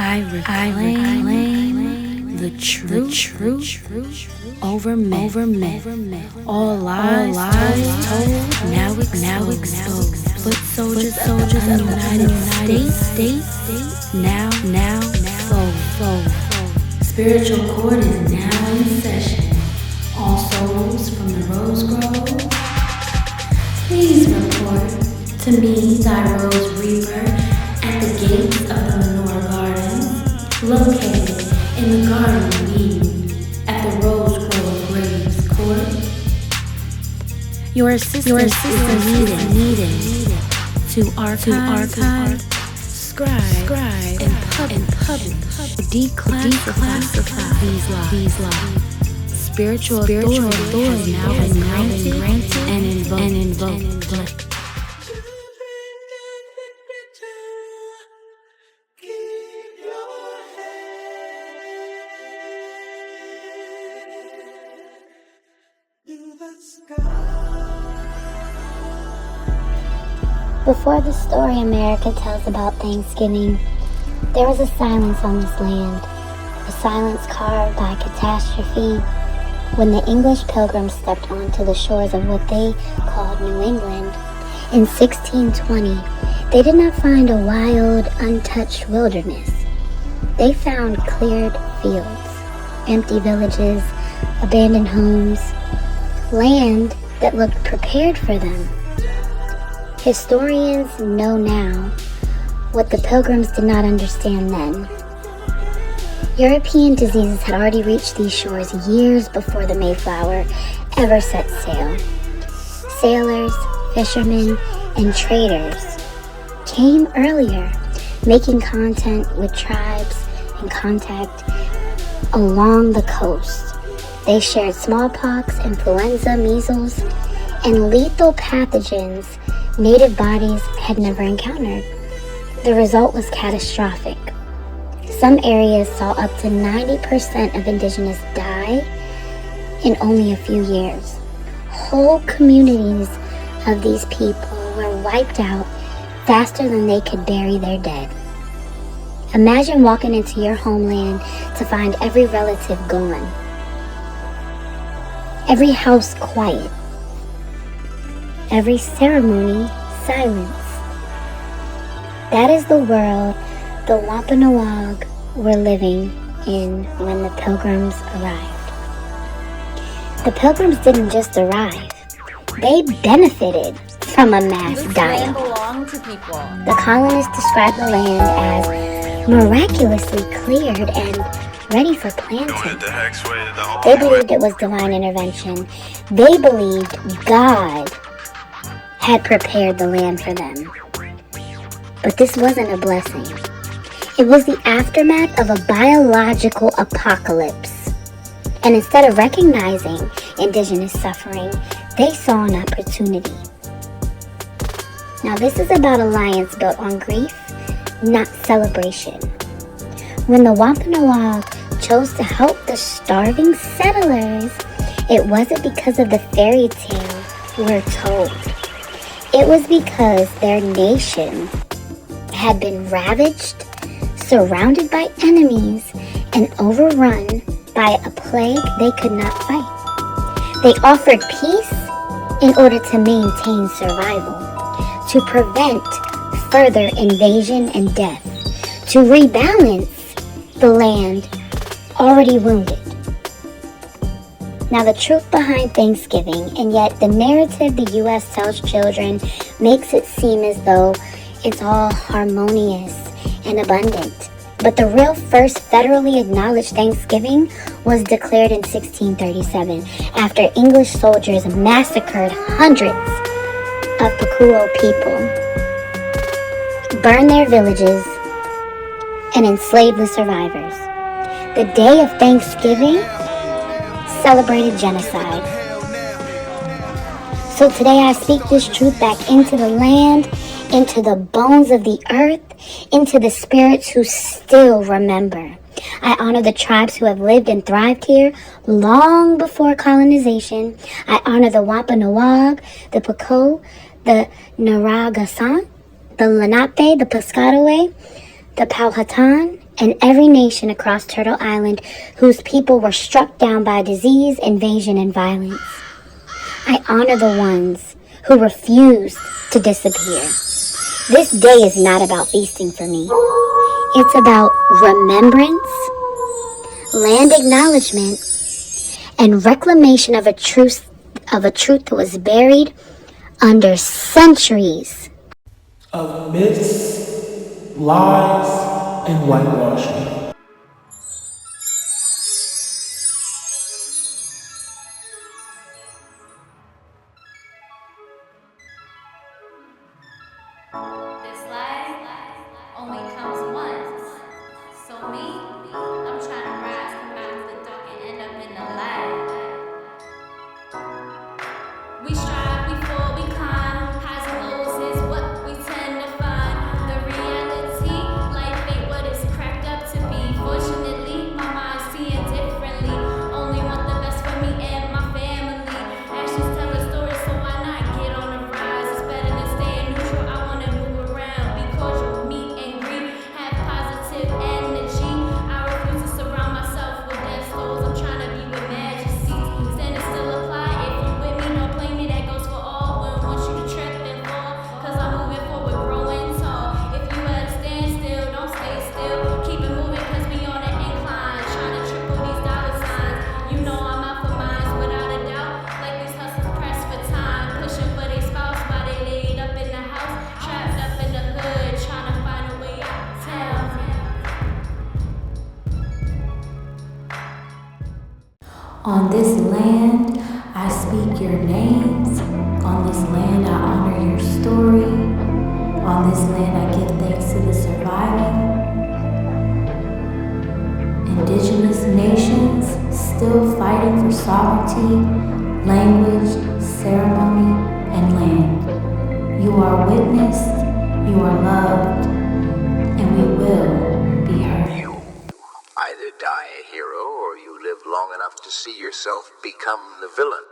I reclaim the truth over myth. All lies told, now exposed. Foot soldiers of the United States, now fold. Spiritual court is now in session. All souls from the rose grove, please report to me, thy rose reaper, at the gates of the Manor Gardens, located in the Garden of Eden, at the Rose Grove Graves Court. Your assistance is needed to archive, scribe, and publish, declassify these lies. Spiritual authority has now been granted and invoked. Before the story America tells about Thanksgiving, there was a silence on this land, a silence carved by catastrophe. When the English Pilgrims stepped onto the shores of what they called New England in 1620, they did not find a wild, untouched wilderness. They found cleared fields, empty villages, abandoned homes, land that looked prepared for them. Historians know now what the Pilgrims did not understand then. European diseases had already reached these shores years before the Mayflower ever set sail. Sailors, fishermen, and traders came earlier, making contact with tribes and contact along the coast. They shared smallpox, influenza, measles, and lethal pathogens native bodies had never encountered. The result was catastrophic. Some areas saw up to 90% of Indigenous die in only a few years. Whole communities of these people were wiped out faster than they could bury their dead. Imagine walking into your homeland to find every relative gone, every house quiet, every ceremony silence. That is the world the Wampanoag were living in when the Pilgrims arrived. The Pilgrims didn't just arrive, they benefited from a mass die-off. The colonists described the land as miraculously cleared and ready for planting. They believed it was divine intervention. They believed God had prepared the land for them. But this wasn't a blessing. It was the aftermath of a biological apocalypse. And instead of recognizing Indigenous suffering, they saw an opportunity. Now this is about alliance built on grief, not celebration. When the Wampanoag chose to help the starving settlers, it wasn't because of the fairy tale we're told. It was because their nation had been ravaged, surrounded by enemies, and overrun by a plague they could not fight. They offered peace in order to maintain survival, to prevent further invasion and death, to rebalance the land already wounded. Now the truth behind Thanksgiving, and yet the narrative the U.S. tells children makes it seem as though it's all harmonious and abundant. But the real first federally acknowledged Thanksgiving was declared in 1637 after English soldiers massacred hundreds of Pequot people, burned their villages, and enslaved the survivors. The day of Thanksgiving celebrated genocide. So today I speak this truth back into the land, into the bones of the earth, into the spirits who still remember. I honor the tribes who have lived and thrived here long before colonization. I honor the Wampanoag, the Pequot, the Narragansett, the Lenape, the Piscataway, the Powhatan, and every nation across Turtle Island whose people were struck down by disease, invasion, and violence. I honor the ones who refused to disappear. This day is not about feasting for me. It's about remembrance, land acknowledgement, and reclamation of a truth that was buried under centuries of myths, lies, and whitewashing. This life only comes once. So me, I'm trying to rise, come out of the dark and end up in the light. We strive before we climb. Highs and lows is what we tend to find. The reality, life ain't what it's cracked up to be. Fortunately, my mind's seeing differently. Only want the best for me and my family. Actions tell a story, so why not get on the rise? It's better than staying neutral. I wanna move around, be cordial, meet and greet, have positive energy. I refuse to surround myself with dead souls. I'm trying to be with majesties. Standing still apply. If you with me, don't play me. That goes for all. Wouldn't want you to trip and fall, cause I'm moving forward, growing tall. If you at a standstill, don't stay still. Keep it moving, cause we on an incline. Trying to triple these dollar signs. You know I'm out for mines, without a doubt. Like these hustlers pressed for time. Pushing for their spouse while they laid up in the house. Trapped up in the hood, trying to find a way out of town. On this land, I speak your names. On this land, I honor your story. On this land, I give thanks to the surviving. Indigenous nations still fighting for sovereignty, language, ceremony, and land. You are witnessed, you are loved, and we will be heard. You either die a hero or you live long enough to see yourself become the villain.